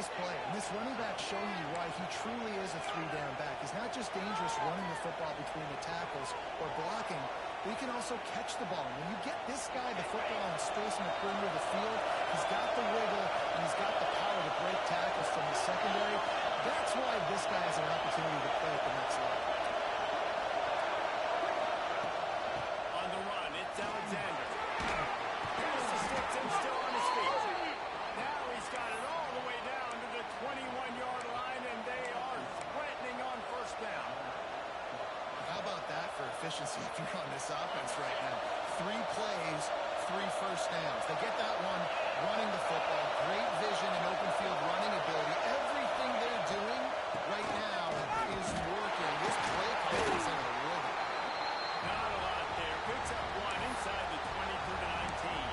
nice play. And this running back showing you why he truly is a three-down back. He's not just dangerous running the football between the tackles or blocking, but he can also catch the ball. And when you get this guy the football in space in the perimeter of the field, he's got the wiggle and he's got the power to break tackles from the secondary. That's why this guy has an opportunity to play at the next level. On the run, it's Alexander. Here's the sticks and still on his feet. Now he's got it all the way down to the 21-yard line, and they are threatening on first down. How about that for efficiency if you're on this offense right now? 3 plays, 3 first downs. They get that one running the football. Great vision and open field running ability. Everything they're doing right now is working. This play call is in a rhythm. Not a lot there. Picks up 1 inside the 22-19.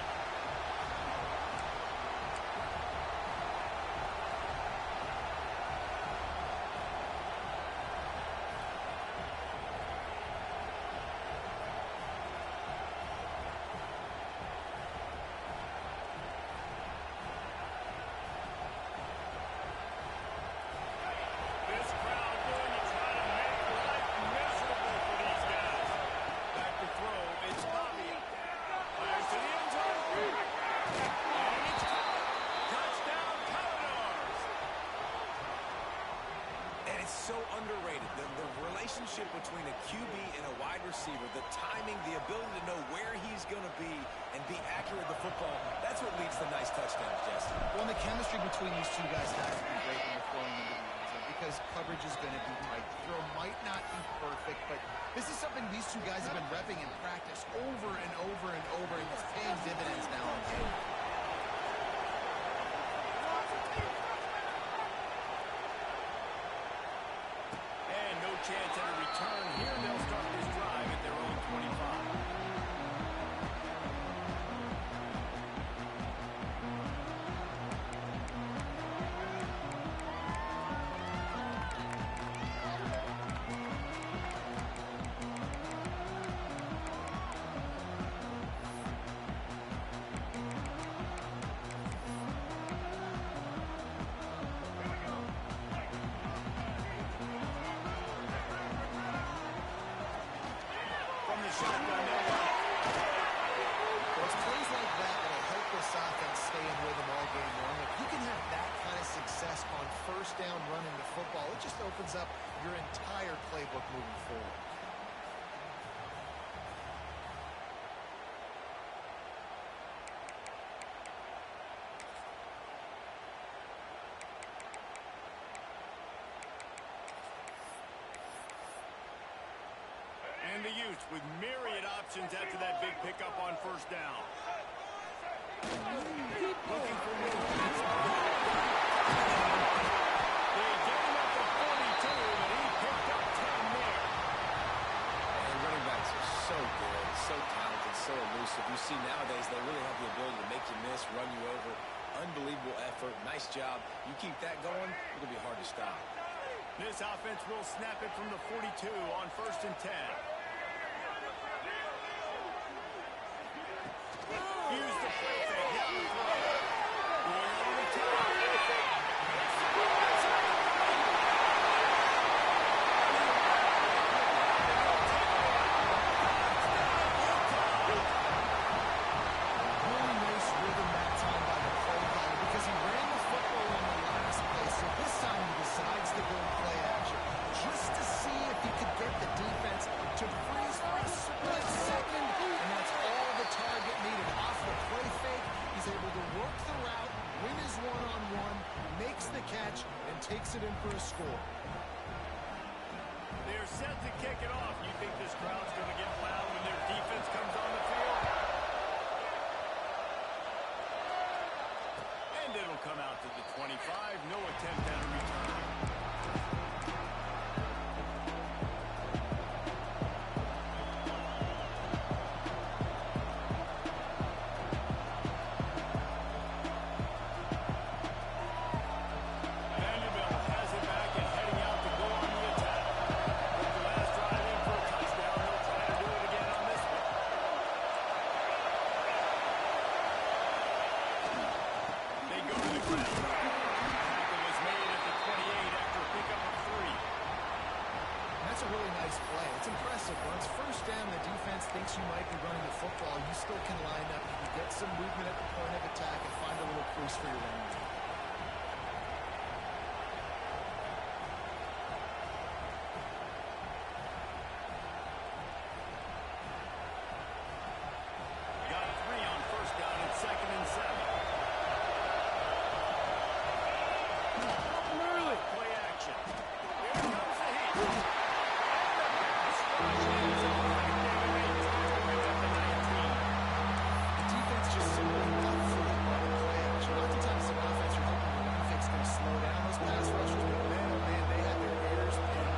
So underrated. The relationship between a QB and a wide receiver, the timing, the ability to know where he's going to be and be accurate with the football, that's what leads to nice touchdowns, Jesse. Well, and the chemistry between these two guys has to be great when they're throwing into the end zone because coverage is going to be tight. The throw might not be perfect, but this is something these two guys have been repping in practice over and over and over, and it's paying dividends now in game. Chance at a return here, and they'll start this drive at their own 25. Down running the football, it just opens up your entire playbook moving forward. And the use with myriad options after that big pickup on first down. Looking for movement. So good, so talented, so elusive. You see nowadays they really have the ability to make you miss, run you over. Unbelievable effort. Nice job. You keep that going, it'll be hard to stop. This offense will snap it from the 42 on 1st and 10. Use the play fake. Now the throw. Going over the top. Takes it in for a score. They're set to kick it off. You think this crowd's going to get loud when their defense comes on the field? And it'll come out to the 25. No attempt at a return. Tackle classic. Once first down, the defense thinks you might be running the football. You still can line up. You can get some movement at the point of attack and find a little crease for your running game. Got 3 on first down and 2nd and 7. Play action. Here comes the heat. Defense just simply not fully part of the play action. Oftentimes, the offense are hoping the run fix going to slow down those pass rushers, but man, oh man, they have their ears pinned.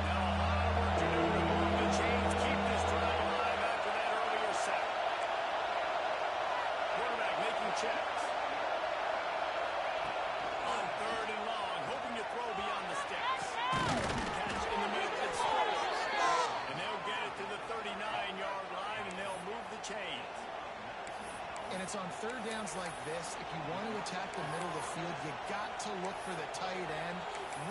Now a lot of work to do to move the chains, keep this drive alive after that earlier sack. Quarterback making checks. On 3rd and long, hoping to throw beyond the sticks. Catch in the middle, it scores. And they'll get it to the 39-yard line, and they'll move the chains. And it's on third downs like this. If you want to attack the middle of the field, you got to look for the tight end.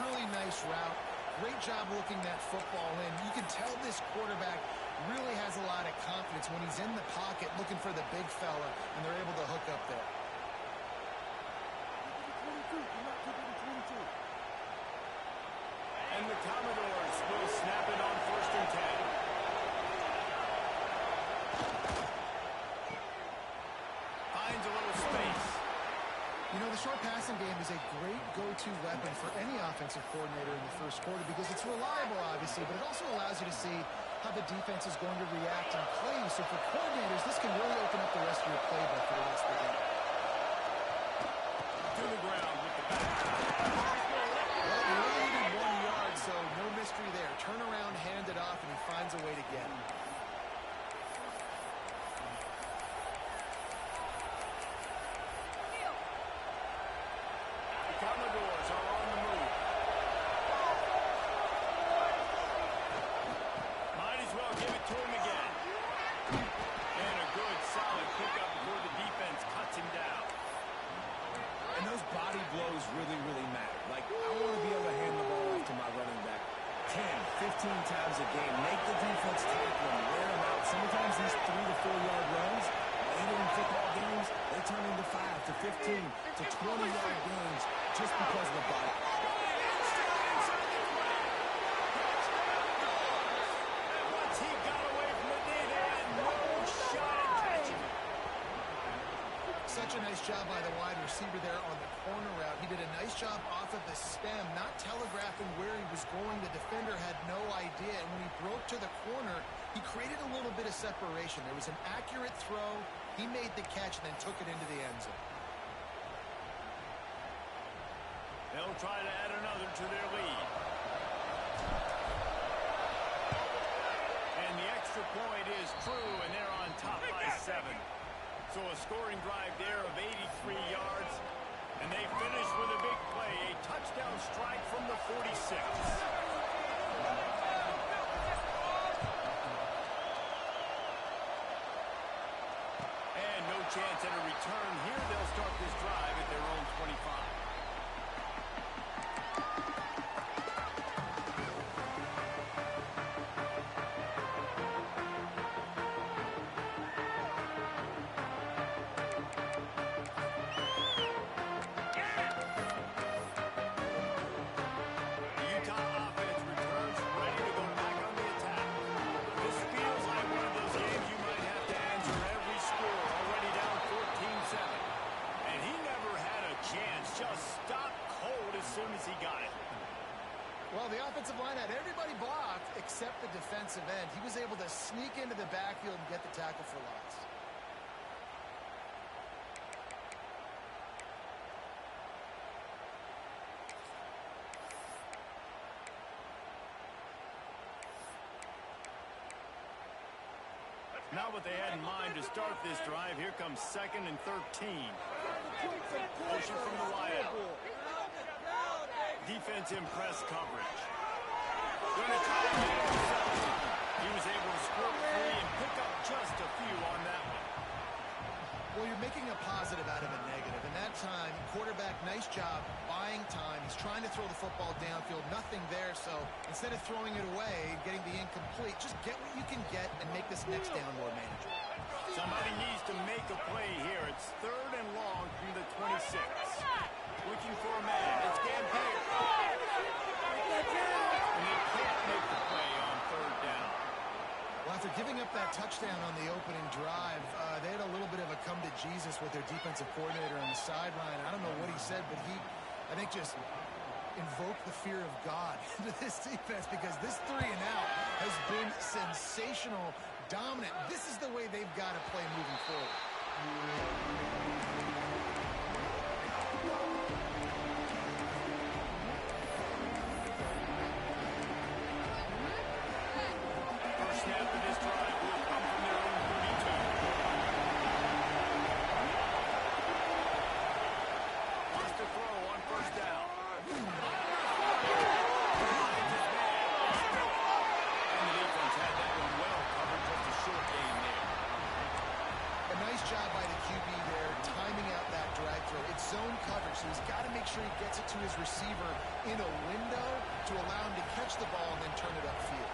Really nice route. Great job looking that football in. You can tell this quarterback really has a lot of confidence when he's in the pocket looking for the big fella, and they're able to hook up there. And the Commodores will snap it on 1st and 10. Finds a little space. You know, the short passing game is a great go-to weapon for any offensive coordinator in the first quarter because it's reliable, obviously, but it also allows you to see how the defense is going to react and play. So for coordinators, this can really open up the rest of your playbook for the rest of the game. To the ground with the back. Well, he only needed 1 yard, so no mystery there. Turn around, hand it off, and he finds a way to get it. The Commodores are on the move. Might as well give it to him again. And a good, solid pickup before the defense cuts him down. And those body blows really, really matter. Like, I want to be able to hand the ball off to my running back 10, 15 times a game. Make the defense tackle him, wear him out. Sometimes these 3 to 4 yard runs, later in football games, they turn into 5 to 15 to 20 yard games just because of the body. Once he got away from the D, they had no shot at catching him. Such a nice job by the wide receiver there on the corner route. He did a nice job off of the stem, not telegraphing where he was going. The defender had no idea, and when he broke to the corner, he created a little bit of separation. There was an accurate throw. He made the catch and then took it into the end zone. They'll try to add another to their lead. And the extra point is true, and they're on top by 7. So a scoring drive there of 83 yards. And they finish with a big play, a touchdown strike from the 46. And no chance at a return here. They'll start this drive at their own 25. Well, the offensive line had everybody blocked except the defensive end. He was able to sneak into the backfield and get the tackle for loss. Not what they had in mind to start this drive. Here comes 2nd and 13. Motion from the wideout. Defense in press coverage. Going to try to get it himself. He was able to squirt free and pick up just a few on that one. Well, you're making a positive out of a negative. And that time, quarterback, nice job buying time. He's trying to throw the football downfield. Nothing there. So instead of throwing it away, getting the incomplete, just get what you can get and make this next down more manageable. Somebody needs to make a play here. It's 3rd and long from the 26. Looking for a man. It's Gampier. And they can't make the play on 3rd down. Well, after giving up that touchdown on the opening drive, they had a little bit of a come to Jesus with their defensive coordinator on the sideline. I don't know what he said, but he, I think, just invoked the fear of God into this defense, because this 3 and out has been sensational, dominant. This is the way they've got to play moving forward. First snap of this drive will come from their own 32. Wants to throw on 1st down. And the defense had that one well covered. Just a short gain there. A nice job by the QB there, timing out that drag throw. It's zone coverage, so he's got to make sure he gets it to his receiver in a window to allow him to catch the ball and then turn it upfield.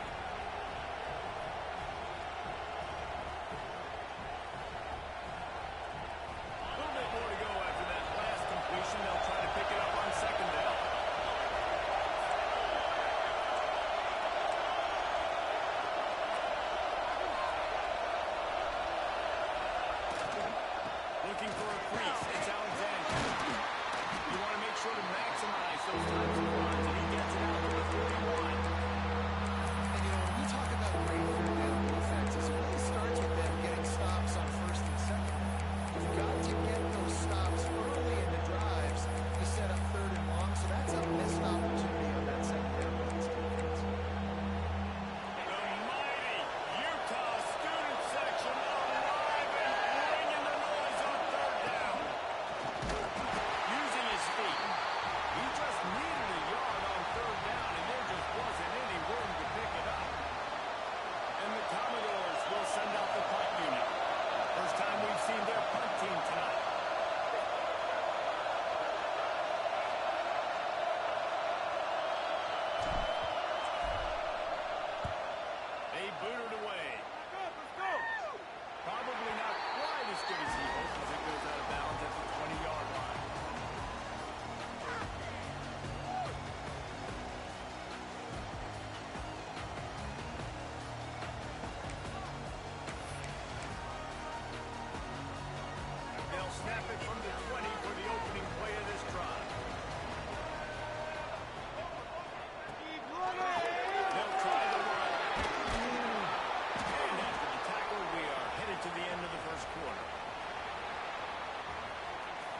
A little bit more to go after that last completion. They'll try to pick it up on 2nd down. Looking for a crease. It's Alexander. You want to make sure to maximize those times of runs, and he gets it out to the 41. And, you know, when we talk about great third down defenses, it really starts with them getting stops on 1st and 2nd. You've got to get those stops early in the drives to set up 3rd and long, so that's a missed opportunity on that 2nd down by this defense. The mighty Utah student section alive and bringing the noise on 3rd down. Using his feet. He just needed a yard on 3rd down, and there just wasn't any room to pick it up. And the Commodores will send out the punt unit. First time we've seen their punt team tonight. They booted away. Probably not quite as good as he hoped as it goes out of bounds at the 20-yard line. They'll snap it from the 20 for the opening play of this drive. They'll try the run. And after the tackle, we are headed to the end of the 1st quarter.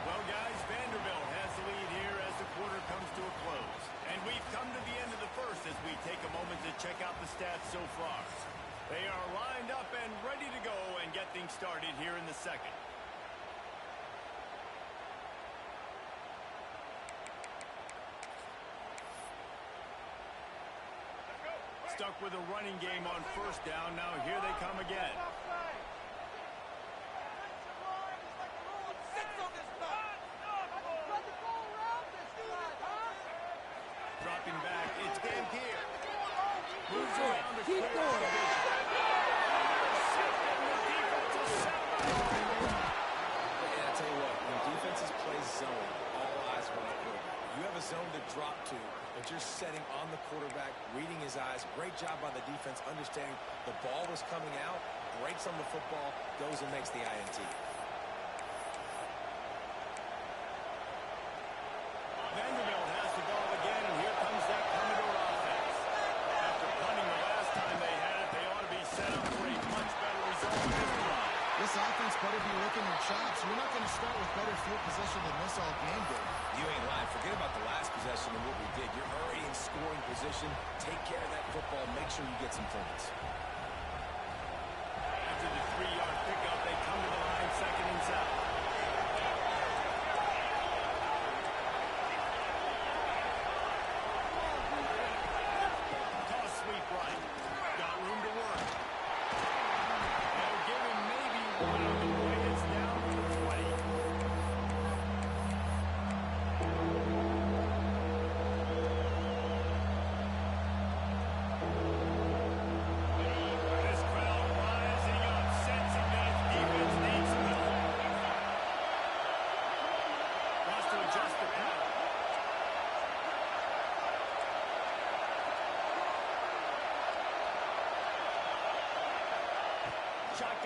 Well, guys, Vanderbilt has the lead here as the quarter comes to a close. And we've come to the end of the 1st as we take a moment to check out the stats so far. They are lined up and ready to go and get things started here in the 2nd. Stuck with a running game on 1st down. Now here they come again. Dropping back, it's Gampier. Moves around to clear the division. And I tell you what, when defenses play zone, all eyes are on the quarterback. You have a zone to drop to, but you're setting on the quarterback, reading his eyes. Great job by the defense, understanding the ball was coming out, breaks on the football, goes and makes the INT. Vanderbilt has the ball again, and here comes that Commodore offense. After punting the last time they had it, they ought to be set up for a much better result this drive. This offense better be licking their chops. You're not going to start with better field position than this all game did. You ain't lying. Forget about the last possession and what we did. You're already in scoring position. Take care of that football. Make sure you get some points. After the 3-yard pickup, they come to the line 2nd and 7. Toss sweep right. Got room to work. They'll give him maybe one on the play. It's down to the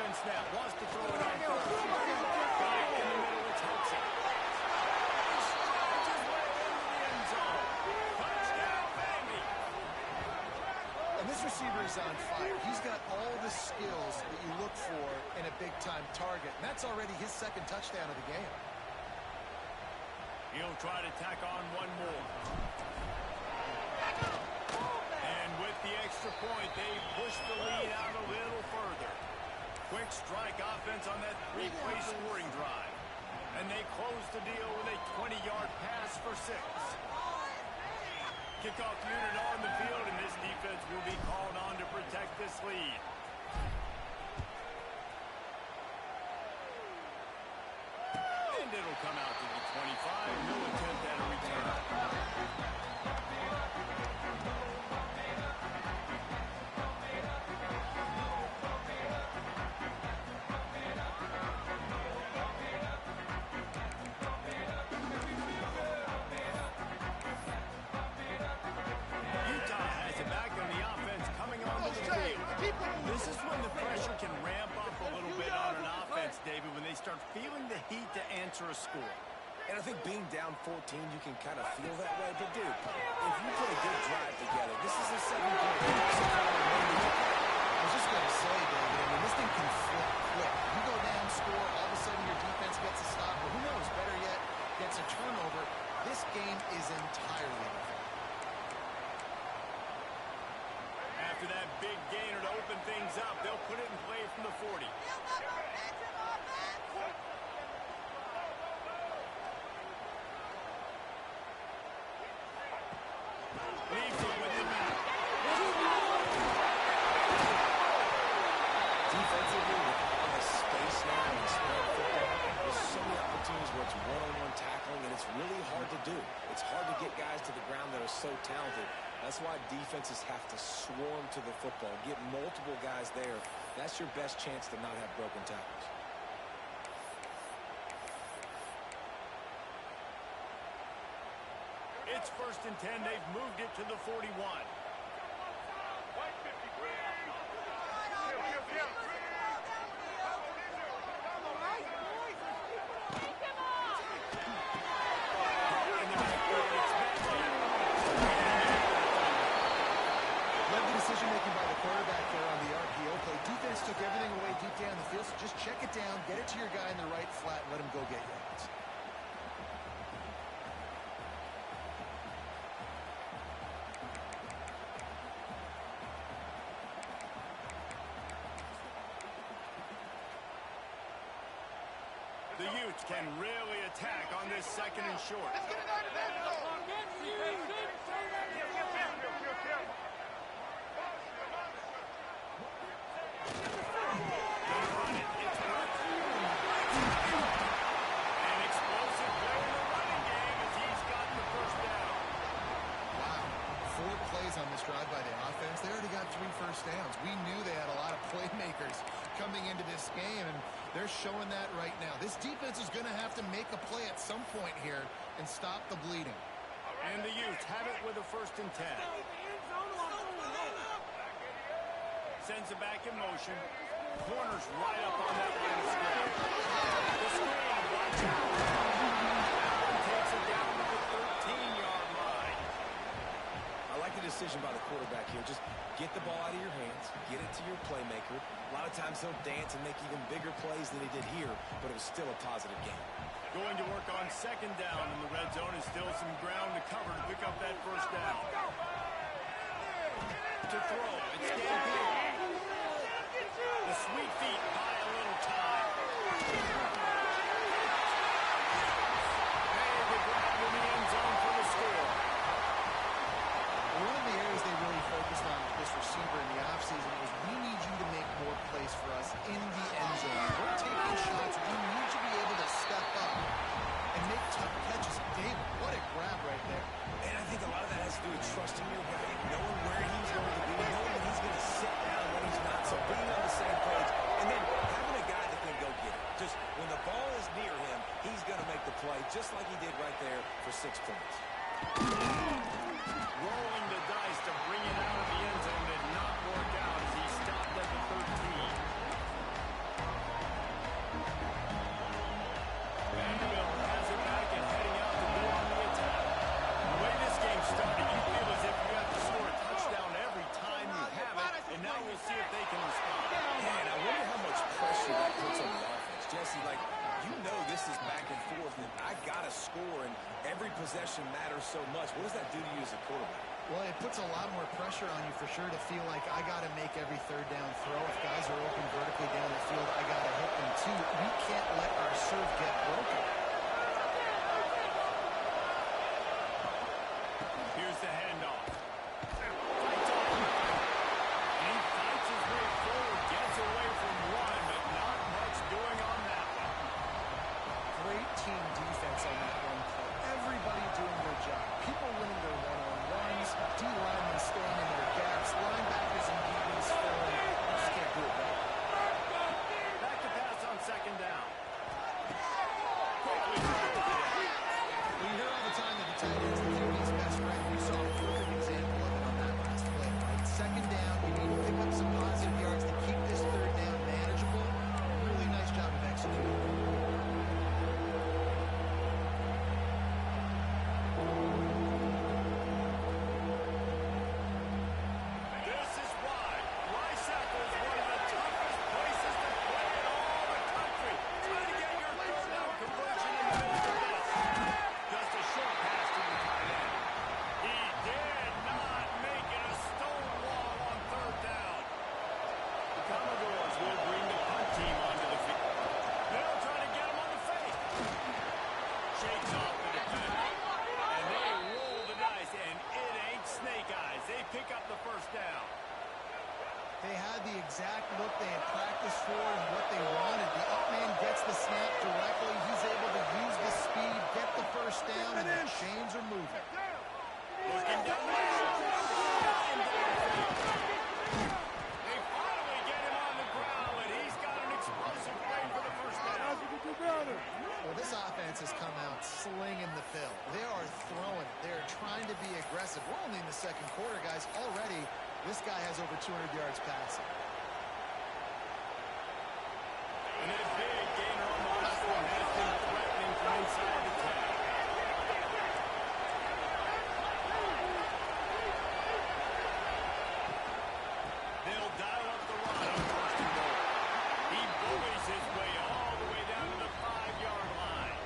shotgun snap. Wants to throw it on third. Got it in the middle. It's Hudson. He strides his way into the end zone. Touchdown, baby. And this receiver is on fire. He's got all the skills that you look for in a big-time target. And that's already his second touchdown of the game. He'll try to tack on one more. And with the extra point, they push the lead out a little further. Quick strike offense on that three-play scoring drive. And they close the deal with a 20-yard pass for 6. Kickoff unit on the field, and this defense will be called on to protect this lead. And it'll come out to the 25. No attempt at a return. Utah has it back on the offense coming onto the field. This is when the pressure can ramp up a little bit on an offense, David, when they start feeling the heat to answer a score. And I think being down 14, you can kind of feel that way. But, dude, if you put a good drive together, this is a 7-point game. I was just going to say, David, I mean, this thing can flip quick. You go down, score, all of a sudden your defense gets a stop, or who knows, better yet, gets a turnover. This game is entirely different. After that big gainer to open things up, they'll put it in play from the 40. Leaves it with the back. Defensively, with all the space now and spread football, there's so many opportunities where it's one-on-one tackling, and it's really hard to do. It's hard to get guys to the ground that are so talented. That's why defenses have to swarm to the football, get multiple guys there. That's your best chance to not have broken tackles. It's 1st and 10. They've moved it to the 41. Decision-making by the quarterback there on the RPO play. Defense took everything away deep down the field, so just check it down, get it to your guy in the right flat, and let him go get yards. The Utes can really attack on this 2nd and short. On this drive by the offense, they already got 3 first downs. We knew they had a lot of playmakers coming into this game, and they're showing that right now. This defense is going to have to make a play at some point here and stop the bleeding. And the Utes have it with a 1st and 10. Sends it back in motion. Corners right up on that line of scrimmage. The screen, watch out. Allen takes it down to the 13-yard line. I like the decision by the quarterback here. Just get the ball out of your hands, get it to your playmaker. A lot of times he'll dance and make even bigger plays than he did here, but it was still a positive game. Going to work on 2nd down in the red zone, is still some ground to cover to pick up that 1st down. To throw, it's Gambier. The sweet feet buy a little time. Hey, the grab in the end zone for the score. One of the areas they really focused on with this receiver in the offseason was we need you to make more plays for us in the end zone. We're taking shots. We need you to be able to step up and make tough catches. David, what a grab right there. And I think a lot of that has to do with trusting your guy, knowing where he's going to be, knowing when he's going to sit down, when he's not. So being on the same page, and then having a guy that can go get it. Just when the ball is near him, he's going to make the play, just like he did right there for 6 points. Rolling the dice to bring it out of the end zone did not work out as he stopped at the 13. I got to score, and every possession matters so much. What does that do to you as a quarterback? Well, it puts a lot more pressure on you for sure to feel like I got to make every third down throw. If guys are open vertically down the field, I got to hit them too. We can't let our serve get broken. Here's the handoff. Fights off. He fights his way forward, gets away from one, but not much doing on that one. Great team defense on that one play. Everybody doing their job. People winning their one-on-ones, D-linemen staying in their gaps, linebackers and DBs filling. You just can't do it better. Back to pass on second down. Quickly trying to get it. We hear all the time that the tight end's the QB's best friend. We saw a perfect example of it on that last play, right? Second down, you need to pick up some positive yards to keep this third down manageable. Really nice job of executing. This is why Rice-Eccles is one of the toughest places to play in all the country. Try to get your third down conversion in the middle of this. Just a short pass to the tight end. He did not make it a stone wall on third down. The Commodores will bring the punt team onto the field. They'll try to get him on the fake. Shakes off the defender. And they roll the dice, and it ain't snake eyes. They pick up the first down. They had the exact look they had practiced for and what they wanted. The up man gets the snap directly. He's able to use the speed, get the first down, and the chains are moving. Looking down the field. They finally get him on the ground, but he's got an explosive play for the first down. Well, this offense has come out slinging the pill. They are throwing it. They're trying to be aggressive. We're only in the second quarter, guys. Already, this guy has over 200 yards passing. And that big gainer on the last one has been threatening from inside the 10. They'll dial up the run on first and goal. He bullies his way all the way down to the 5-yard line.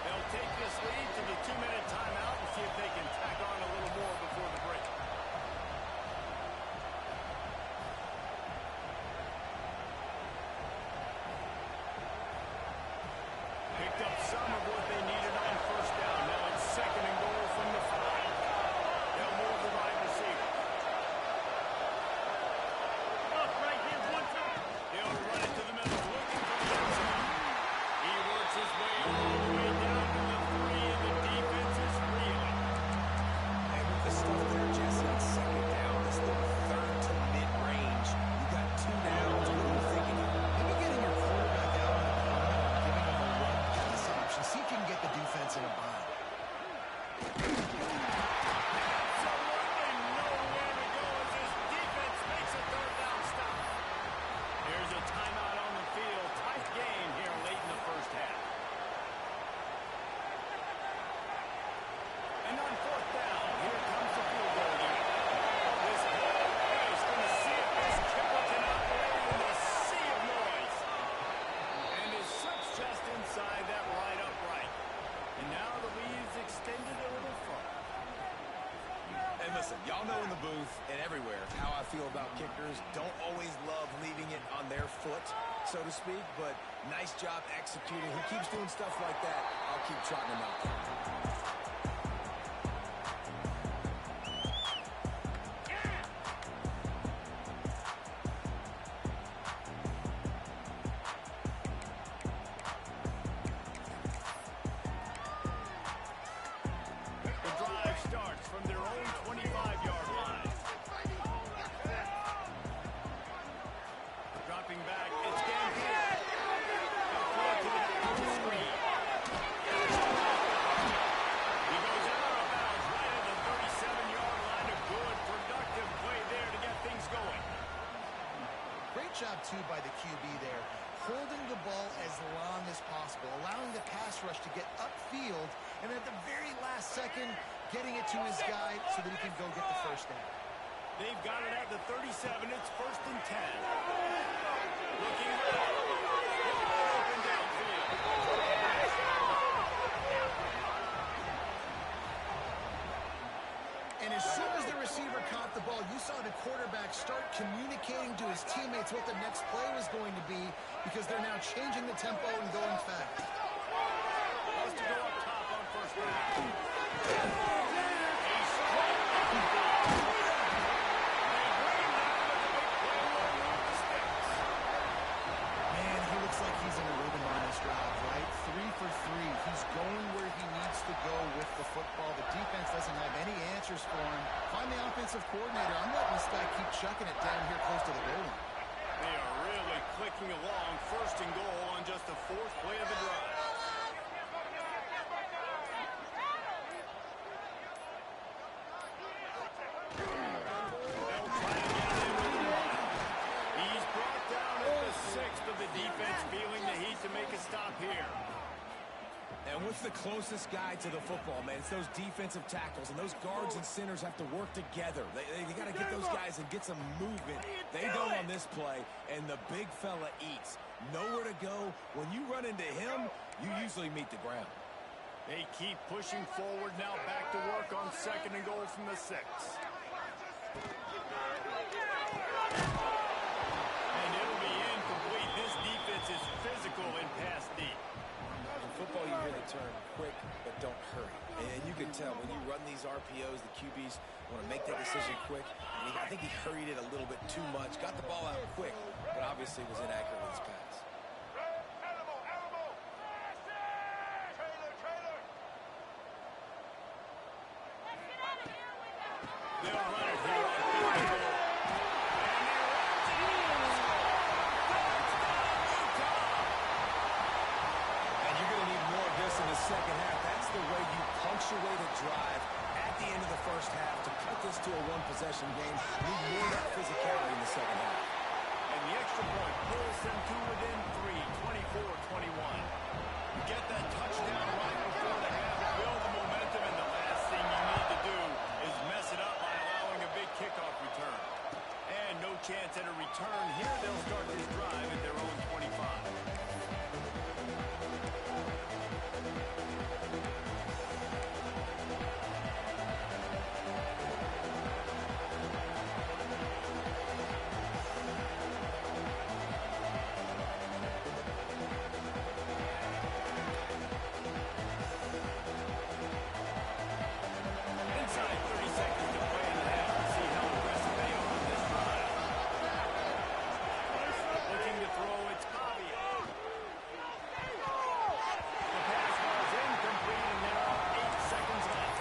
They'll take this lead to the 2-minute timeout and see if they can tack on a little more before the break. Picked up some of what they needed on first down. Now it's second and goal from the 5. They'll move the wide receiver. He'll run it to the middle, looking for the end zone. He works his way all the way down to the 3, and the defense is reeling. And with the stuff there, Jesse, on second down, this little third to mid-range, you got 2 downs. What are you thinking here? Maybe getting your quarterback out on a punt or giving him a run pass option. See if you can get the defense in a bind. Absolutely nowhere to go as this defense makes a third down stop. There's a timeout on the field. Tight game here late in the first half. And on fourth down, here comes the field goal unit. This whole place going to see if this kicker can operate in the sea of noise. And is slips just inside that right upright. And now the lead's extended a little further. And listen, y'all know in the booth and everywhere how I feel about kickers. Don't always love leaving it on their foot, so to speak, but nice job executing. He keeps doing stuff like that. I'll keep trotting him out there. The drive starts from their own 25-yard line. Dropping back, it's Gambier. They'll throw it to the back of the screen. He goes out of bounds right at the 37-yard line. A good, productive play there to get things going. Great job, too, by the QB there. Holding the ball as long as possible, allowing the pass rush to get upfield, and at the very last second, getting it to his guy so that he can go get the first down. They've got it at the 37. It's first and 10. Looking right. Open downfield. communicating to his teammates what the next play was going to be because they're now changing the tempo and going fast. Has to go up top on first down. Man, he looks like he's in a rhythm on his drive, right? 3 for 3. He's going where he needs to go with the football. The defense doesn't have any answers for him. Find the offensive coordinator. I'm letting this guy keep chucking it down here close to the goal line. They are really clicking along. First and goal on just the 4th play of the drive. He's brought down at the 6th, but the defense feeling the heat to make a stop here. And what's the closest guy to the football, man? It's those defensive tackles, and those guards and centers have to work together. They got to get those guys and get some movement. They don't on this play, and the big fella eats. Nowhere to go. When you run into him, you usually meet the ground. They keep pushing forward now, back to work on 2nd and goal from the 6. And it'll be incomplete. This defense is physical in pass deep. In football, you hear the term quick, but don't hurry. And you can tell when you run these RPOs, the QBs want to make that decision quick. And I think he hurried it a little bit too much. Got the ball out quick, but obviously was inaccurate with his pass. They'll run it here on 3rd and goal. And you're going to need more of this in the second half. That's the way you punctuate a drive at the end of the first half to cut this to a one-possession game. You need more of that physicality in the second half. And the extra point pulls them to within 3, 24-21. Get that touchdown right before the half, build the momentum, and the last thing you need to do is mess it up by allowing a big kickoff return. And no chance at a return. Here they'll start this drive at their own 25. Inside 30 seconds to play in the half. We'll see how aggressive they are on this drive. Looking to throw, it's Pavia. The pass was incomplete, and there are 8 seconds left.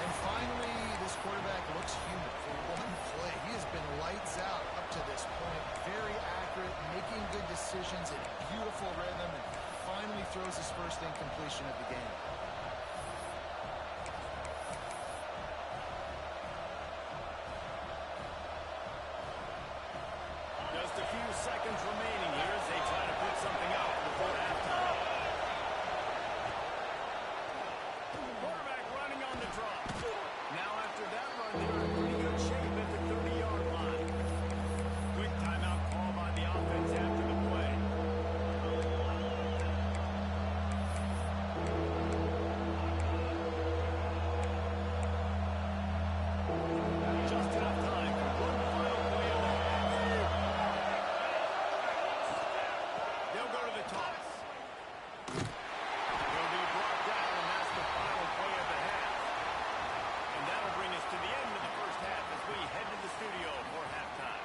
And finally, this quarterback looks human for one play. He has been lights out up to this point. Very accurate, making good decisions, in beautiful rhythm, and finally throws his first incompletion of the game. Just a few seconds remaining here as they try to put something out before halftime. Quarterback running on the drop. Now after that run, they're in pretty good shape at the 30-yard line. Quick timeout call by the offense after the play. Just enough time for one final play of the half. They'll go to the toss. He'll be brought down, and that's the final play of the half. And that'll bring us to the end of the first half as we head to the studio for halftime.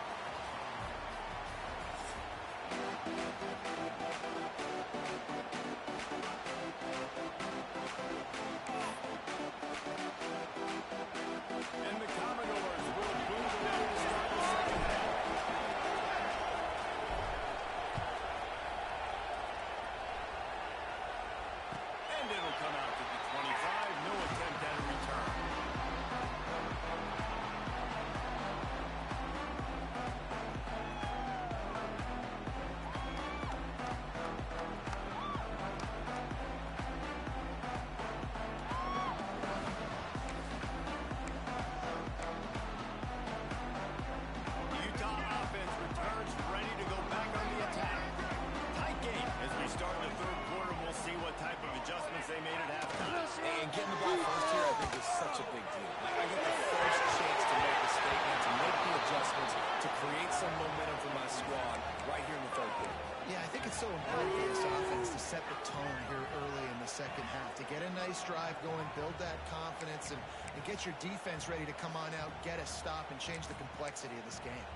And the Commodores will boot away to start the second half. And it'll come out to the 25. No attempt at a return. The Utah offense returns ready to go back on the attack. Tight game as we start the third quarter. We'll see what type of adjustments they made at halftime. And getting the ball first here, I think, is such a big deal. I get the first chance to make a statement, to make the adjustment. adjustments to create some momentum for my squad right here in the third quarter. Yeah, I think it's so important for this offense to set the tone here early in the second half, to get a nice drive going, build that confidence, and get your defense ready to come on out, get a stop, and change the complexity of this game.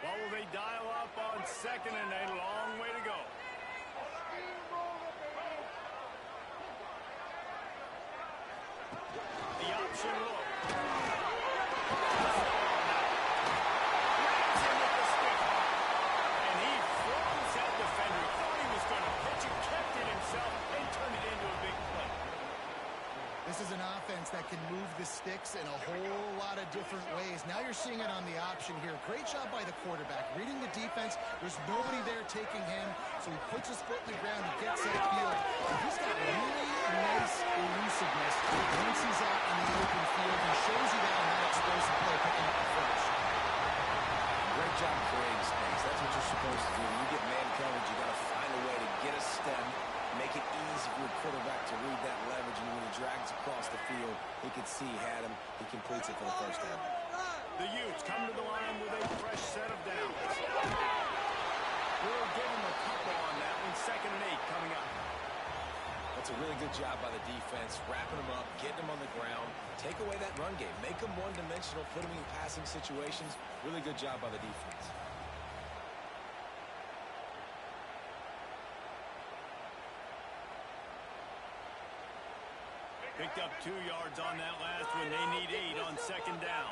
What will they dial up on second and a long way to go? The option look. And he froze that defender. Thought he was going to pitch it, kept it himself, and turned it into a big play. This is an offense that can move the sticks in a whole lot of different ways. Now you're seeing it on the option here. Great job by the quarterback. Reading the defense. There's nobody there taking him, so he puts his foot in the ground. He gets that field. And he's got really nice elusiveness once he's out in the open field. He shows you that on that explosive play, picking up the first. Great job creating space. That's what you're supposed to do. When you get man coverage, you got to find a way to get a stem, make it easy for your quarterback to read that leverage, and when he drags across the field, he can see he had him. He completes it for the first down. The Utes come to the line with a fresh set of downs. We'll give him a couple on that one. 2nd and 8 coming up. That's a really good job by the defense, wrapping them up, getting them on the ground, take away that run game, make them one-dimensional, put them in passing situations. Really good job by the defense. Picked up 2 yards on that last one. They need 8 on 2nd down.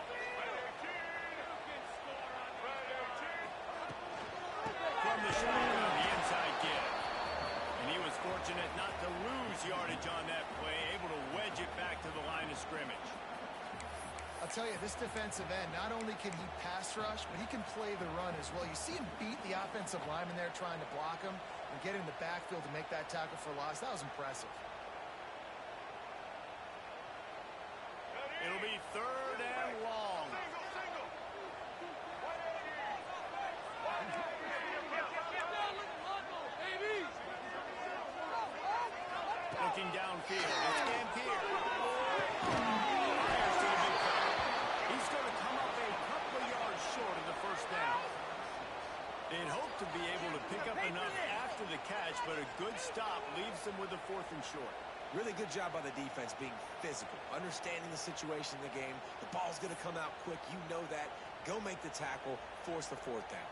From the shotgun, the inside give. And he was fortunate not to lose yardage on that play, able to wedge it back to the line of scrimmage. I'll tell you, this defensive end, not only can he pass rush, but he can play the run as well. You see him beat the offensive lineman there trying to block him and get in the backfield to make that tackle for loss. That was impressive. It'll be 3rd and long. Looking downfield. It's Dampier. Fires to the big play. He's going to come up a couple of yards short of the first down. They'd hope to be able to pick up enough after the catch, but a good stop leaves them with a 4th and short. Really good job by the defense being physical, understanding the situation in the game. The ball's going to come out quick. You know that. Go make the tackle, force the 4th down.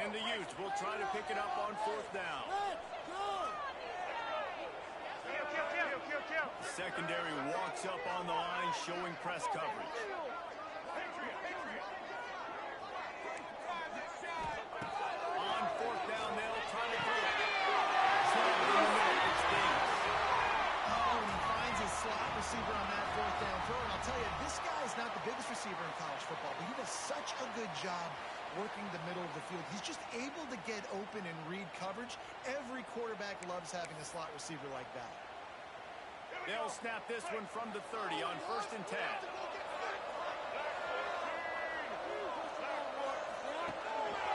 And the Utes will try to pick it up on 4th down. Secondary walks up on the line, showing press coverage. On 4th down, they'll try to throw it. Slot in the middle, it's Davis. Oh, and he finds his slot receiver on that 4th down throw. And I'll tell you, this guy is not the biggest receiver in college football, but he does such a good job working the middle of the field. He's just able to get open and read coverage. Every quarterback loves having a slot receiver like that. They'll snap this one from the 30 on 1st and 10.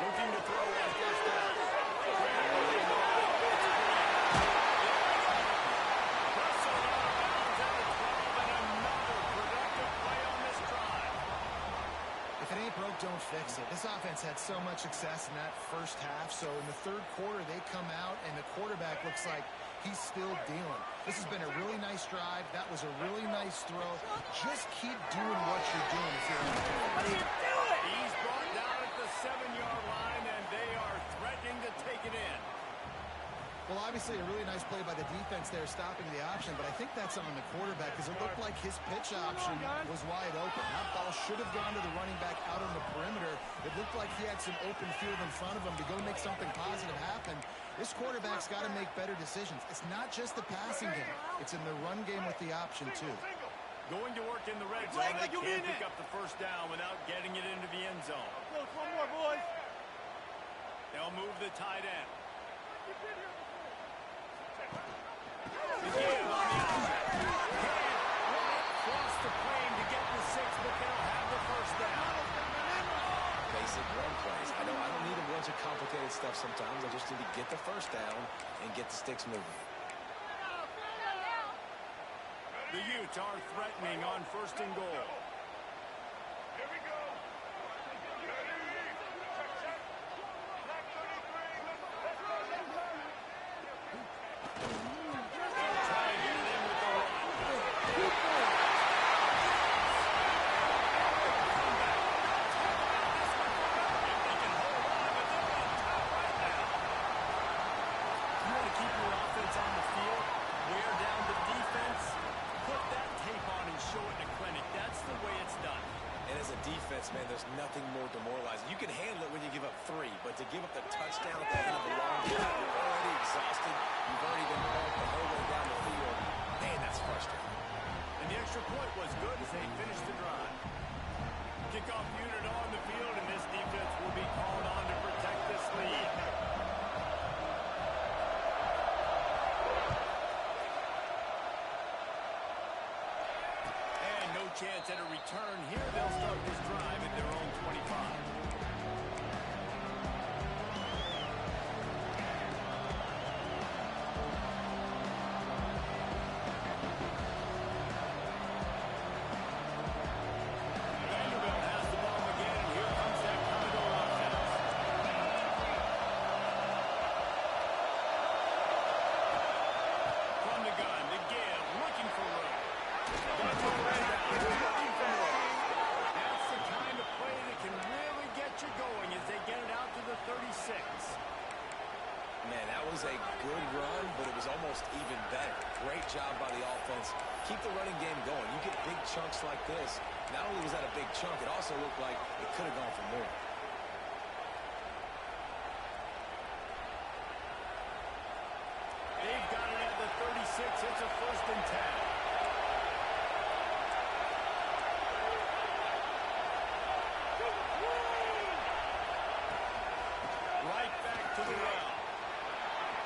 Looking to throw on 1st down. Wrestled out of bounds at the 12, and another productive play on this drive. If it ain't broke, don't fix it. This offense had so much success in that first half, so in the 3rd quarter, they come out, and the quarterback looks like he's still dealing. This has been a really nice drive. That was a really nice throw. Just keep doing what you're doing if you're on the field. He's brought down at the 7-yard line, and they are threatening to take it in. Well, obviously a really nice play by the defense there, stopping the option, but I think that's on the quarterback because it looked like his pitch option was wide open. That ball should have gone to the running back out on the perimeter. It looked like he had some open field in front of him to go make something positive happen. This quarterback's got to make better decisions. It's not just the passing game. It's in the run game with the option, too. Going to work in the red zone. They can't pick up the 1st down without getting it into the end zone. One more, boys. They'll move the tight end. The give on the option. Cross the plane to get the 6, but they'll have the 1st down. Basic run plays. I don't need a bunch of complicated Sometimes they just need to get the first down and get the sticks moving. The Utes are threatening on 1st and goal. Here we go. Man, there's nothing more demoralizing. You can handle it when you give up 3, but to give up the touchdown at the end of the long game, you're already exhausted. You've already been pulled the whole way down the field. Man, that's frustrating. And the extra point was good as they finished the drive. Kickoff unit on the field, and this defense will be called on to protect this lead. Chance at a return here. They'll start this drive at their own 25. Vanderbilt has the ball again, and here comes that Commodore offense. From the gun, the give, looking for room. That's the kind of play that can really get you going as they get it out to the 36. Man, that was a good run, but it was almost even better. Great job by the offense. Keep the running game going. You get big chunks like this. Not only was that a big chunk, it also looked like it could have gone for more. They've got it at the 36. It's a 1st and 10. Right back to the well.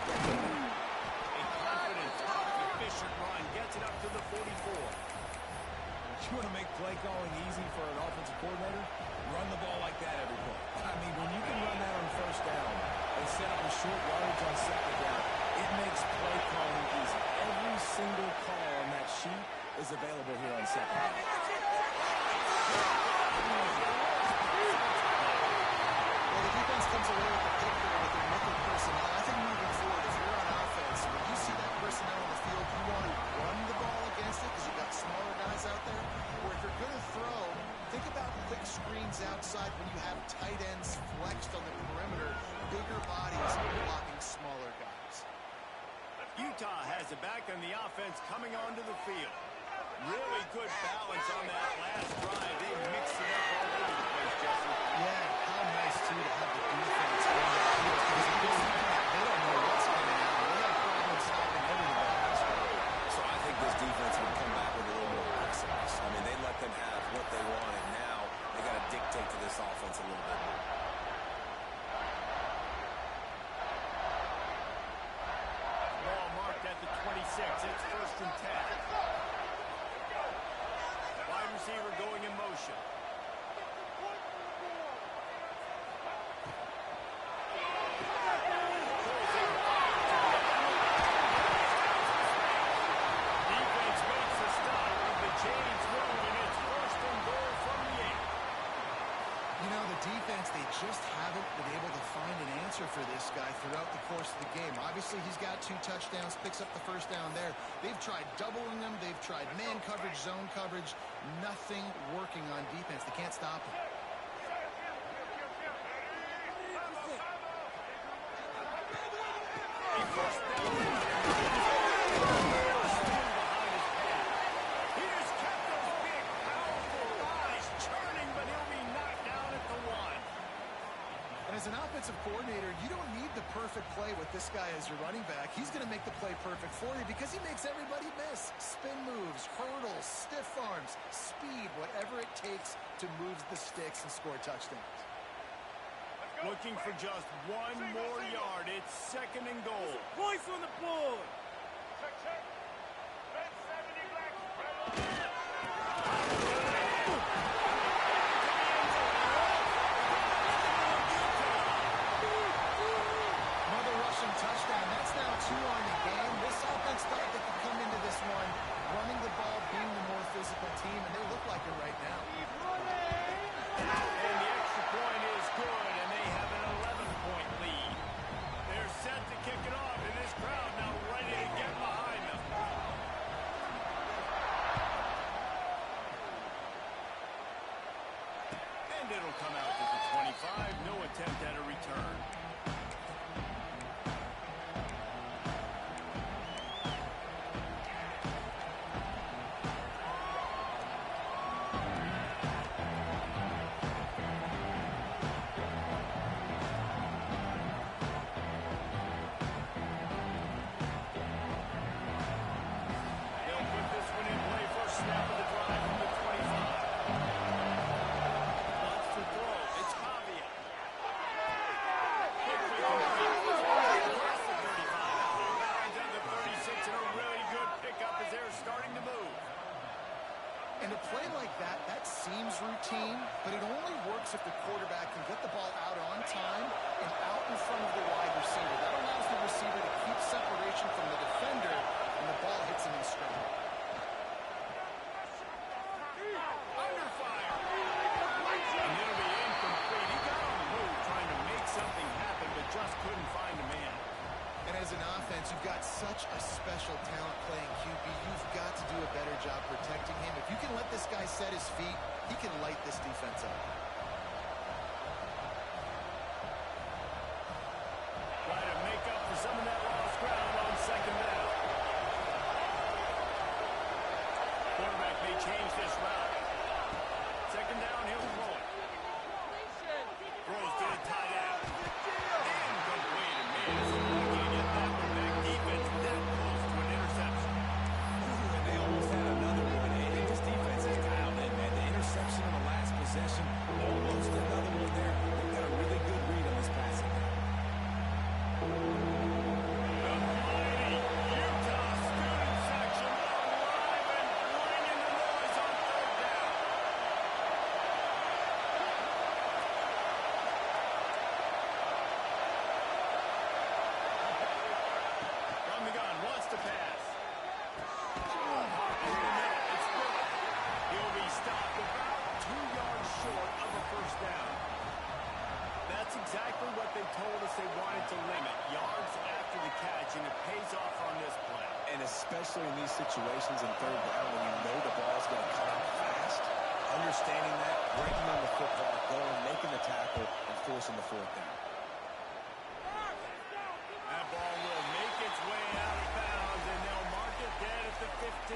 A confident, tough, efficient run gets it up to the 44. You want to make play calling easy for an offensive coordinator? Run the ball like that every play. I mean, when you can run that on 1st down and set up a short yardage on 2nd down, it makes play calling easy. Every single call on that sheet is available here on 2nd down. Comes away with the pick there with their nickel personnel. I think moving forward, if you're on offense, when you see that personnel on the field, you want to run the ball against it because you've got smaller guys out there. Or if you're going to throw, think about quick screens outside when you have tight ends flexed on the perimeter, bigger bodies blocking smaller guys. Utah has it back on the offense coming onto the field. Really good balance on that last drive. They mixed it up all over the place, Jesse. Yeah, how nice, too, to have the defense on the field. Because at this point, they don't know what's coming out. They have problems stopping everything. So I think this defense would come back with a little more aggressiveness. I mean, they let them have what they wanted. Now they got to dictate to this offense a little bit more. Ball marked at the 26. It's 1st and 10. Wide receiver going in motion. Defense makes a stop. The chains move, and it's 1st and goal from the 8. You know, the defense, they just haven't been able to find an answer for this guy throughout the course of the game. Obviously, he's got 2 touchdowns, picks up the 1st down there. They've tried doubling him. They've tried man coverage, zone coverage. Nothing working on defense. They can't stop him. A 1st down. He has kept those big, powerful thighs churning, but he'll be knocked down at the 1. And as an offensive coordinator, you don't need the perfect play with this guy as your running back. He's going to make the play perfect for you because he makes everybody miss. Spin moves, hurdles, stiff arms, speed, whatever it takes to move the sticks and score touchdowns. Looking for just 1 more yard. It's 2nd and goal. Points on the board. Check. Red 70 black. it'll come out to the 25. No attempt at a return. And a play like that, that seems routine, but it only works if the quarterback can get the ball out on time and out in front of the wide receiver. That allows the receiver to keep separation from the defender, and the ball hits him in stride. Under fire. And it'll be incomplete. He got on the move trying to make something happen, but just couldn't find a man. And as an offense, you've got such a special talent playing QB. You've got to do a better job protecting him. If you can let this guy set his feet, he can light this defense up. Try to make up for some of that lost ground on second down. Quarterback may change this route. Second down, he'll throw it. Throws to the tight end. Incomplete. And man, is he lucky to get that one back. Defense that close to an interception. Ooh, and they almost had another one. And this defense is dialed in, man. The interception on the last possession, almost another one there. They've got a really good read on this passing game. The mighty Utah student section alive and bringing the noise on third down. From the gun, wants to pass. In the middle, it's good. He'll be stopped about 2 yards short of a first down. That's exactly what they told us they wanted to limit. Yards after the catch, and it pays off on this play. And especially in these situations in third down when you know the ball's going to come out fast, understanding that, breaking on the football, going, making the tackle, and forcing the fourth down. That ball will make its way out of bounds, and they'll mark it dead at the 15.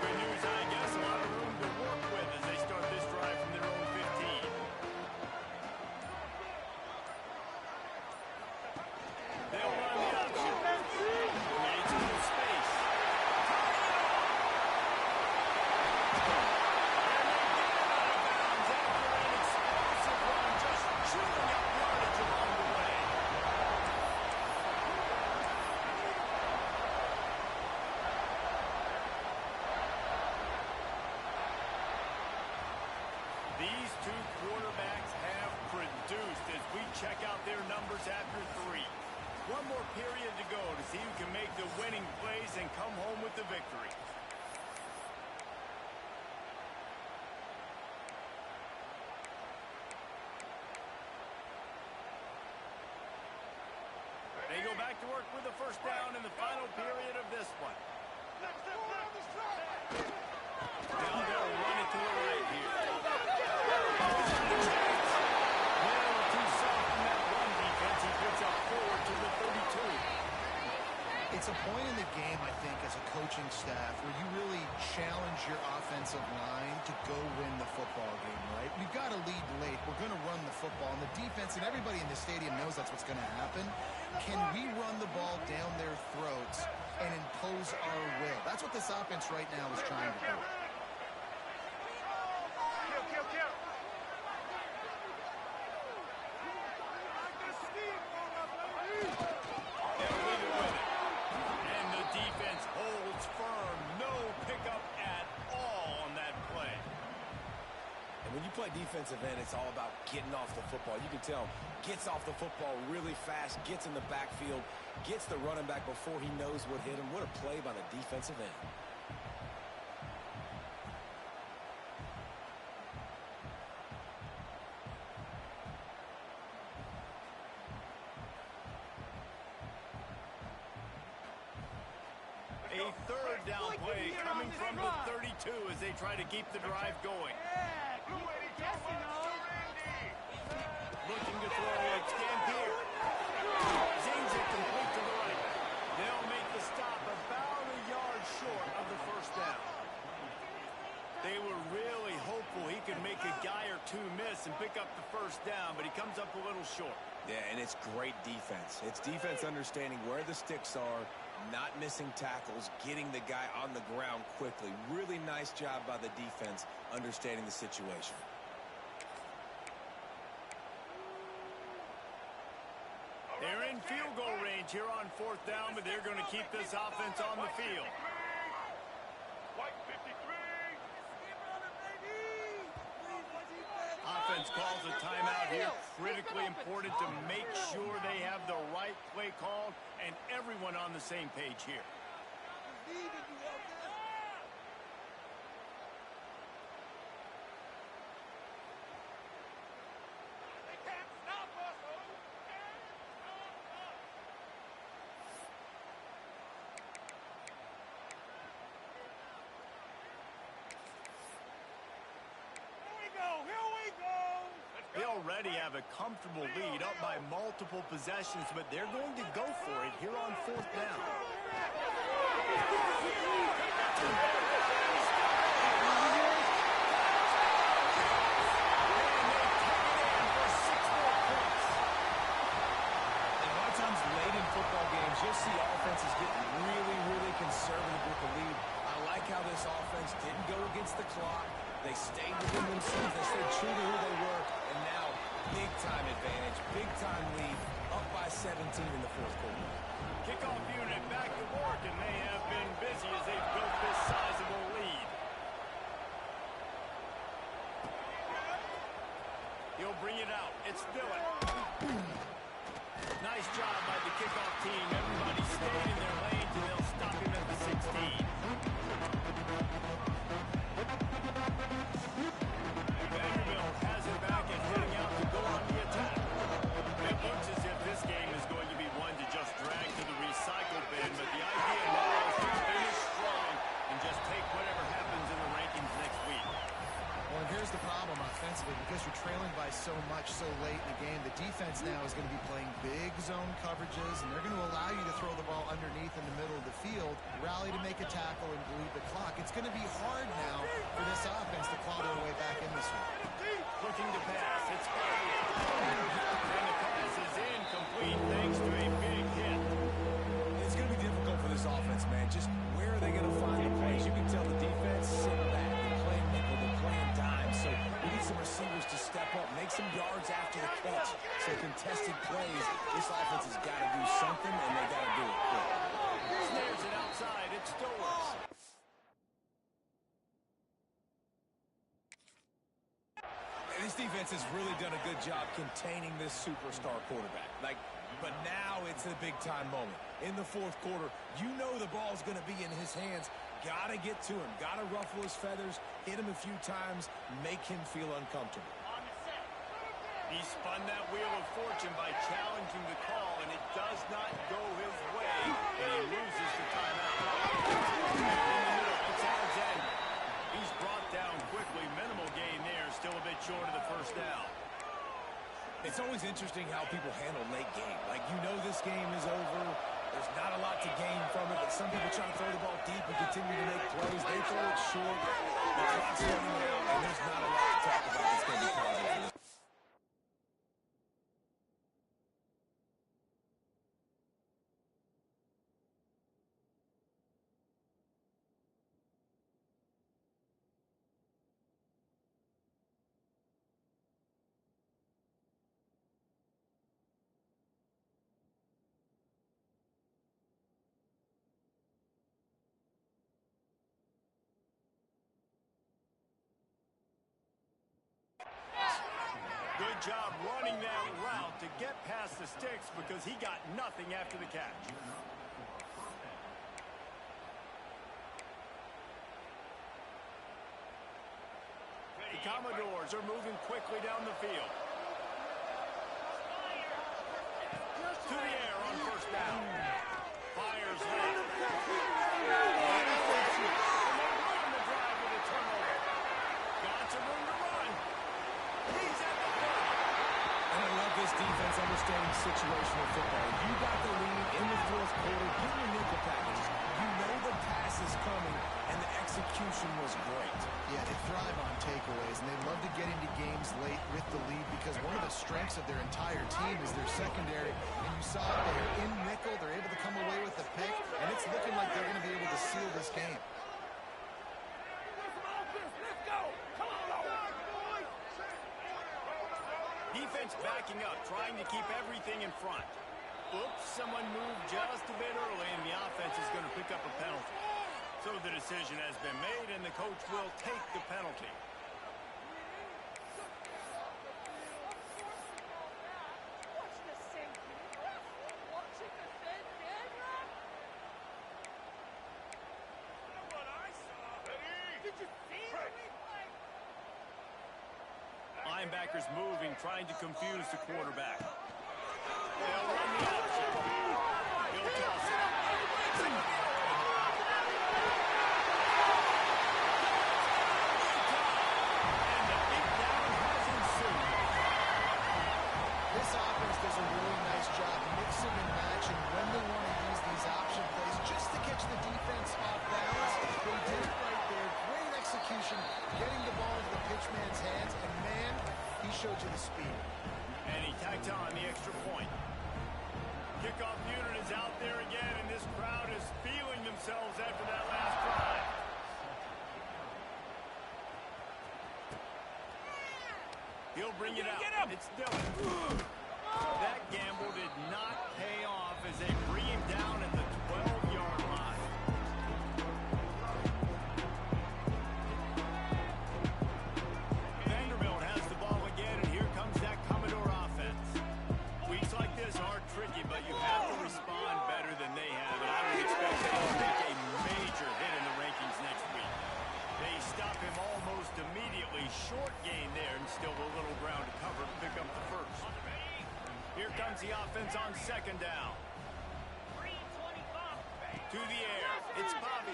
Good news, I guess. A lot of room to work with as they start this drive from their own 15. They'll run the option. Creates a little space. And they get it out of bounds after an explosive run, just chewing up yardage along the way. These two quarterbacks have produced as we check out their numbers after 3. One more period to go to see who can make the winning plays and come home with the victory. They go back to work with the first down in the final period of this one. Now they'll run it to the right here. Little too soft in that run defense. He puts up forward to the 32. It's a point in the game, I think, as a coaching staff where you really challenge your offensive line to go win the football game, right? We've got to lead late. We're going to run the football. And the defense and everybody in the stadium knows that's what's going to happen. Can we run the ball down their throats and impose our will? That's what this offense right now is trying to do. They'll lead it with it. And the defense holds firm. No pickup at all on that play. And when you play defensive end, it's all about getting off the football. You can tell, gets off the football really fast, gets in the backfield, gets the running back before he knows what hit him. What a play by the defensive end. third down play coming from the 32 as they try to keep the drive going. Looking to throw. It's Dampier. Zings it complete to the right. They'll make the stop about a yard short of the first down. They were really hopeful he could make a guy or two miss and pick up the first down, but he comes up a little short. Yeah, and it's great defense. It's defense understanding where the sticks are, not missing tackles, getting the guy on the ground quickly. Really nice job by the defense understanding the situation. They're in field goal range here on fourth down, but they're going to keep this offense on the field. Offense calls a timeout here. Critically important to make sure they have the right play called and everyone on the same page here. They already have a comfortable lead up by multiple possessions, but they're going to go for it here on fourth down. You'll see offenses getting really conservative with the lead. I like how this offense didn't go against the clock. They stayed within themselves. They stayed true to who they were. And now, big-time advantage, big-time lead, up by 17 in the fourth quarter. Kickoff unit back to work, and they have been busy as they've built this sizable lead. He'll bring it out. It's Dillon. Nice job by the kickoff team. Everybody stayed in their lanes, and they'll stop him at the 16. Vanderbilt has it back and heading out to go on the attack. It looks as if this game is going to be one to just drag to the recycle bin, but the idea now is to finish strong and just take whatever happens in the rankings next week. Well, and here's the problem offensively. Because you're trailing by so much so late in the game, the defense now is going to be playing big zone coverages, and they're going to allow you to throw the ball underneath in the middle of the field, rally to make a tackle, and bleed the clock. It's going to be hard now for this offense to claw their way back in this one. Looking to pass. It's Elliott. And the pass is incomplete thanks to a big hit. It's going to be difficult for this offense, man. Just where are they going to find the plays? You can tell the defense sit back. They're playing nickel. They're playing dime. So we need some receivers to step up, make some yards after the catch. So contested plays, this offense has got to do something, and they got to do it quick. Snares it outside. It's Stowers. This defense has really done a good job containing this superstar quarterback. But now it's a big-time moment. In the fourth quarter, you know the ball's going to be in his hands. Got to get to him. Got to ruffle his feathers, hit him a few times, make him feel uncomfortable. He spun that wheel of fortune by challenging the call, and it does not go his way, and he loses the timeout. In the middle, it's Alexander. He's brought down quickly. Minimal gain there, still a bit short of the first down. It's always interesting how people handle late game. You know this game is over. There's not a lot to gain from it, but some people try to throw the ball deep and continue to make plays. They throw it short. The clock's running out, and there's not a lot to talk about that's going to be positive. Good job running that route to get past the sticks because he got nothing after the catch. The Commodores are moving quickly down the field. To the air on first down. Fires left. execution was great. Yeah, they thrive on takeaways, and they love to get into games late with the lead because one of the strengths of their entire team is their secondary. And you saw it there in nickel. They're able to come away with the pick, and it's looking like they're going to be able to seal this game. Defense backing up, trying to keep everything in front. Oops, someone moved just a bit early, and the offense is going to pick up a penalty. So the decision has been made, and the coach will take the penalty. Linebackers moving, trying to confuse the quarterback. They'll run the option. He'll toss it. And the beatdown has ensued. This offense does a really nice job mixing and matching when they want to use these option plays just to catch the defense off balance. They did it right there. Great execution, getting the ball into the pitchman's hands, and man, he showed you the speed. And he tacked on the extra point. Kickoff unit is out there again, and this crowd is feeling themselves after that last drive. He'll bring it out. It's Dillon. That gamble did not pay off as they bring him down at the 12-yard line. Vanderbilt has the ball again, and here comes that Commodore offense. Weeks like this are tricky, but you have to respond better than they have, and I would expect them to take a major hit in the rankings next week. They stop him almost immediately. Short gain there, and still a little ground to cover to pick up the first. Here comes the offense on second down. To the air. It's Bobby.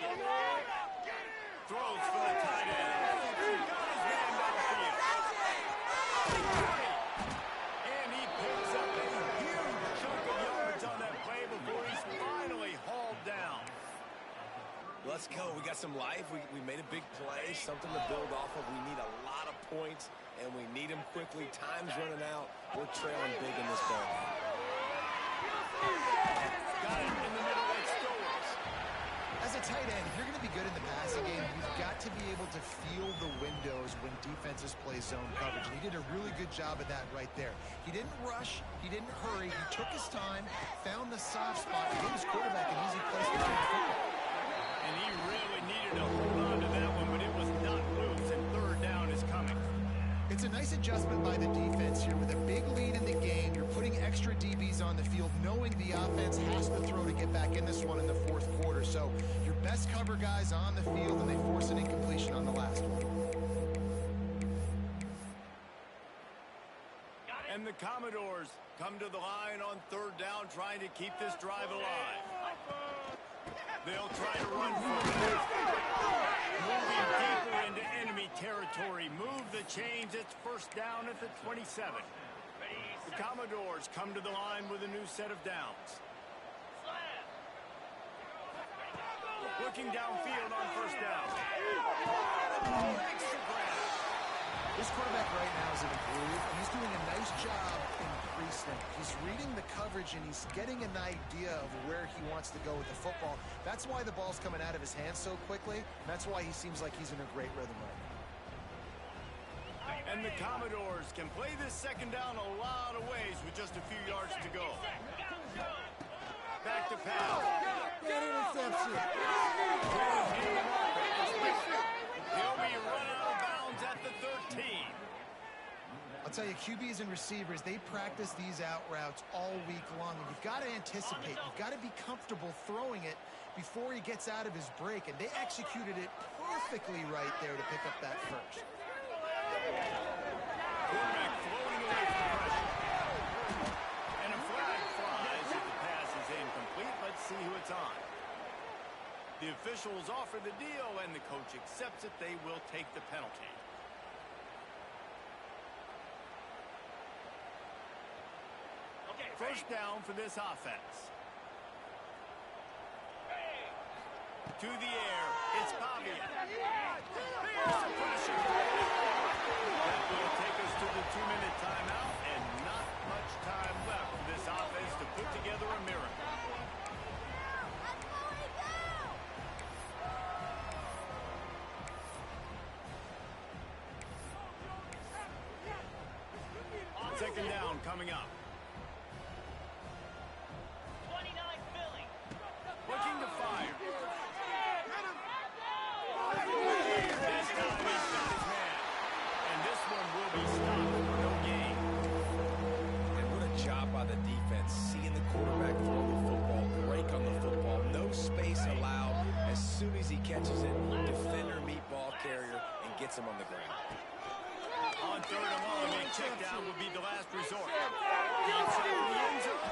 Throws for the tight end. Got his man downfield. And he picks up a huge chunk of yards on that play before he's finally hauled down. Let's go. We got some life. We made a big play, something to build off of. We need a lot of points, and we need them quickly. Time's running out. We're trailing big in this ball. Got it in the middle. It scores. As a tight end, if you're going to be good in the passing game, you've got to be able to feel the windows when defenses play zone coverage. And he did a really good job of that right there. He didn't rush. He didn't hurry. He took his time, found the soft spot, and gave his quarterback an easy place to throw the football. And he really needed to hold on to that one, but it was not loose, and third down is coming. It's a nice adjustment by the defense here. With a big lead in the game, you're putting extra DBs on the field, knowing the offense has to throw to get back in this one in the fourth quarter. So your best cover guys on the field, and they force an incompletion on the last one. And the Commodores come to the line on third down, trying to keep this drive alive. They'll try to run for it. Moving deeper into enemy territory. Move the chains. It's first down at the 27. The Commodores come to the line with a new set of downs. Looking downfield on first down. This quarterback right now is in a groove, and he's doing a nice job in pre-snap. He's reading the coverage, and he's getting an idea of where he wants to go with the football. That's why the ball's coming out of his hands so quickly. That's why he seems like he's in a great rhythm right now. And the Commodores can play this second down a lot of ways with just a few yards to go. Back to pass. That interception. He'll be run out of bounds at the 13. I'll tell you, QBs and receivers, they practice these out routes all week long, and you've got to anticipate. You've got to be comfortable throwing it before he gets out of his break, and they executed it perfectly right there to pick up that first. Quarterback floating away from pressure. And a flag flies if the pass is incomplete. Let's see who it's on. The officials offer the deal, and the coach accepts it. They will take the penalty. First down for this offense. To the air. It's Pavia. Here's the pressure. That will take us to the 2-minute timeout, and not much time left for this offense to put together a miracle. Second down coming up. 29 Philly. Looking to fire. This time he's got his man. And this one will be stopped for no gain. And what a job by the defense. Seeing the quarterback throw the football, break on the football, no space allowed. As soon as he catches it, defender meet ball carrier and gets him on the ground. On third and long, a check down will be the last resort. Inside the end zone.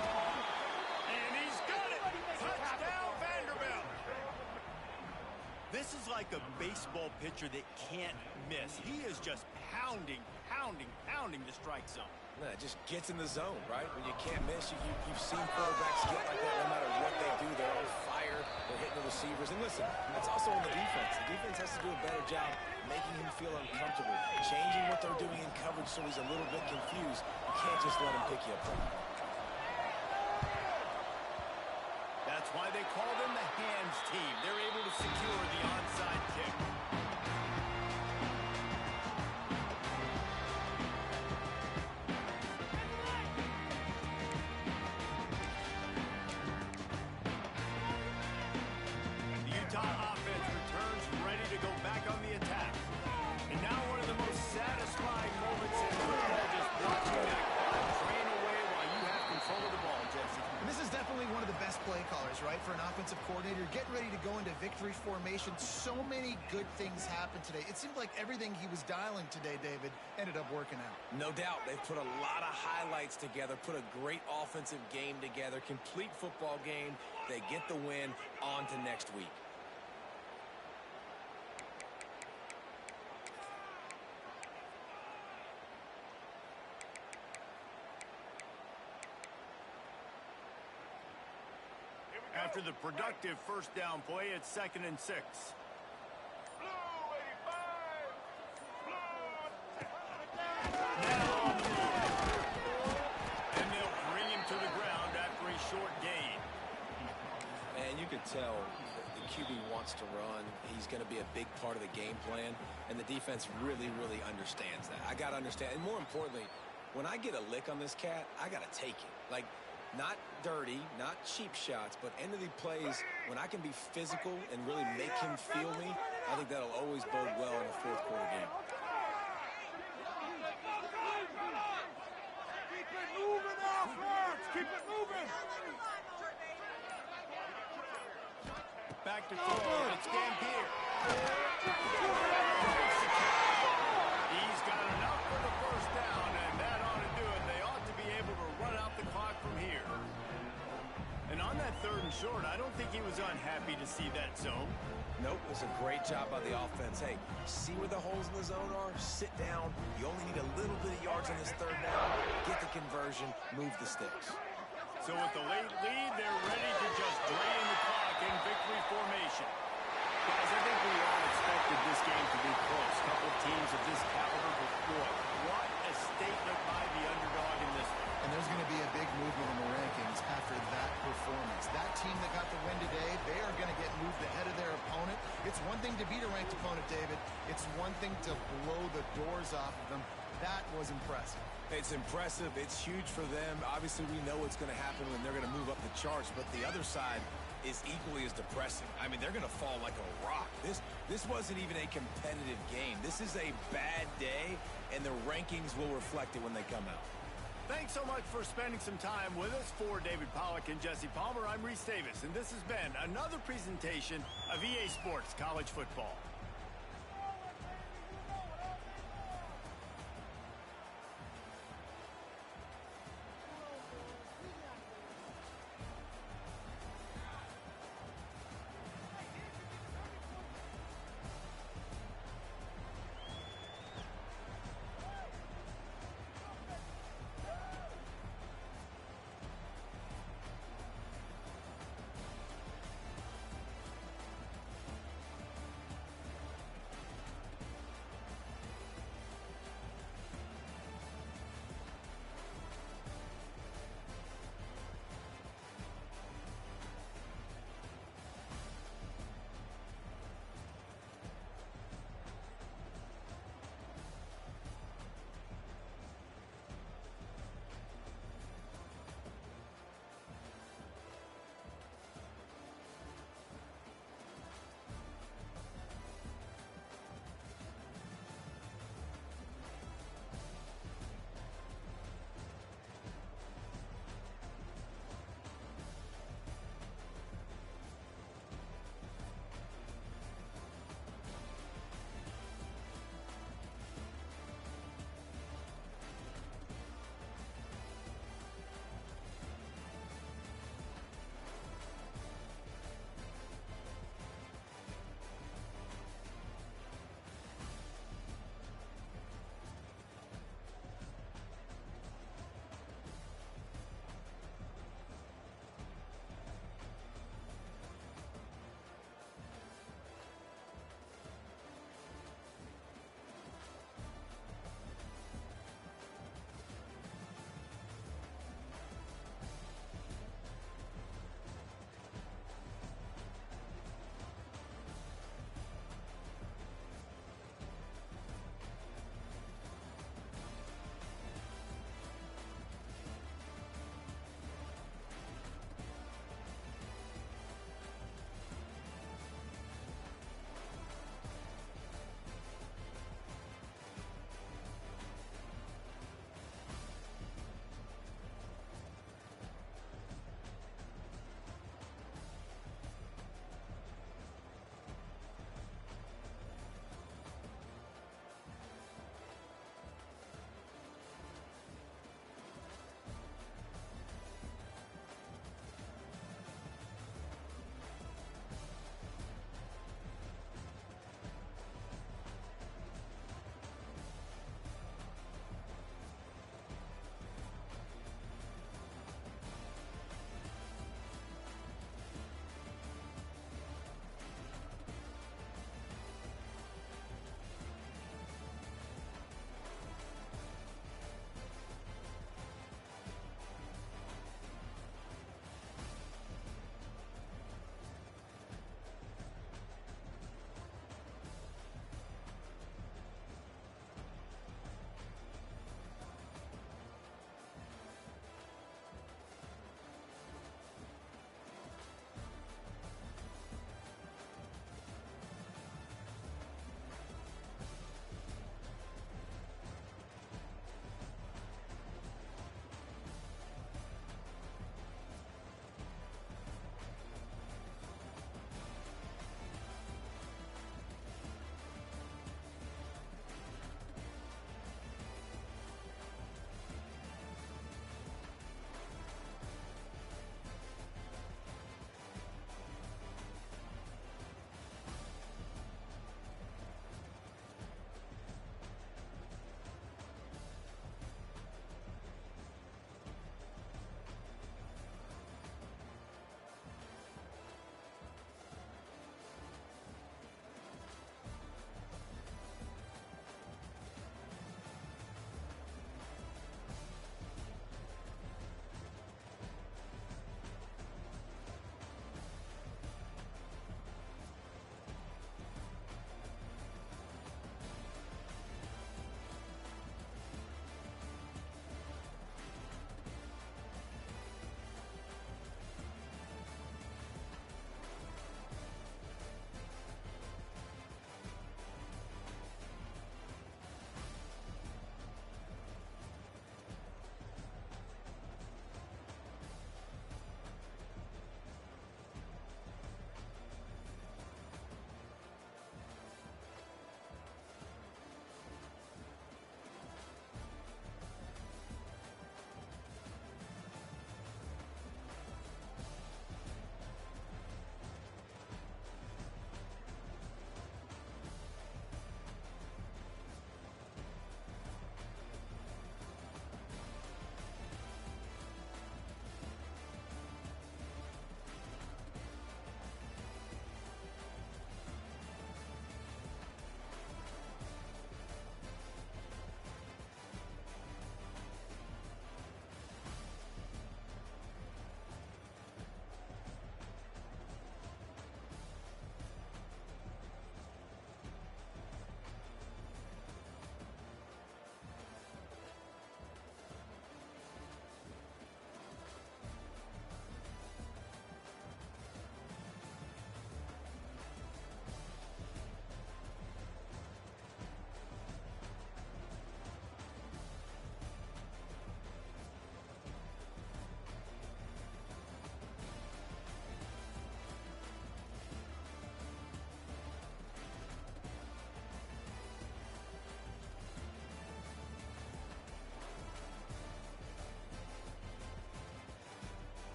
And he's got it. Touchdown, Vanderbilt. This is like a baseball pitcher that can't miss. He is just pounding the strike zone. No, it just gets in the zone, right? When you can't miss, you've seen quarterbacks get like that no matter what they do. They're on fire. They're hitting the receivers. And listen, that's also on the defense. The defense has to do a better job making him feel uncomfortable, changing what they're doing in coverage so he's a little bit confused. You can't just let him pick you apart. That's why they call them the hands team. They're able to secure the onside kick. The Utah offense returns ready to go back on the attack. And now one of the most satisfying moments in football, just watching that clock drain away while you have control of the ball, Jesse. And this is definitely one of the best play callers, right, for an offensive coordinator. Getting ready to go into victory formation. So many good things happened today. It seemed like everything he was dialing today, David, ended up working out. No doubt. They've put a lot of highlights together, put a great offensive game together, complete football game. They get the win. On to next week. After the productive first down play, it's 2nd and 6. Blue 85. And they'll bring him to the ground after a short gain. And you could tell the QB wants to run. He's going to be a big part of the game plan, and the defense really, really understands that. I got to understand, and more importantly, when I get a lick on this cat, I got to take it. Like, not dirty, not cheap shots, but end of the plays, when I can be physical and really make him feel me, I think that'll always bode well in a fourth quarter game. Keep it moving, offense. Keep it moving. Back to throw. It's Gambier. He's got enough for the first down, and that ought to do it. They ought to be able to run out the clock from here. And on that 3rd and short, I don't think he was unhappy to see that zone. Nope, it was a great job by the offense. Hey, see where the holes in the zone are? Sit down. You only need a little bit of yards on this 3rd down. Get the conversion. Move the sticks. So with the late lead, they're ready to just drain the clock in victory formation. Guys, I think we all expected this game to be close. A couple teams of this caliber before. What a statement by the underdog in this one. And there's going to be a big movement in the rankings after that performance. That team that got the win today, they are going to get moved ahead of their opponent. It's one thing to beat a ranked opponent, David. It's one thing to blow the doors off of them. That was impressive. It's impressive. It's huge for them. Obviously, we know what's going to happen when they're going to move up the charts, but the other side is equally as depressing. I mean, they're going to fall like a rock. This wasn't even a competitive game. This is a bad day, and the rankings will reflect it when they come out. Thanks so much for spending some time with us. For David Pollack and Jesse Palmer, I'm Reese Davis, and this has been another presentation of EA Sports College Football.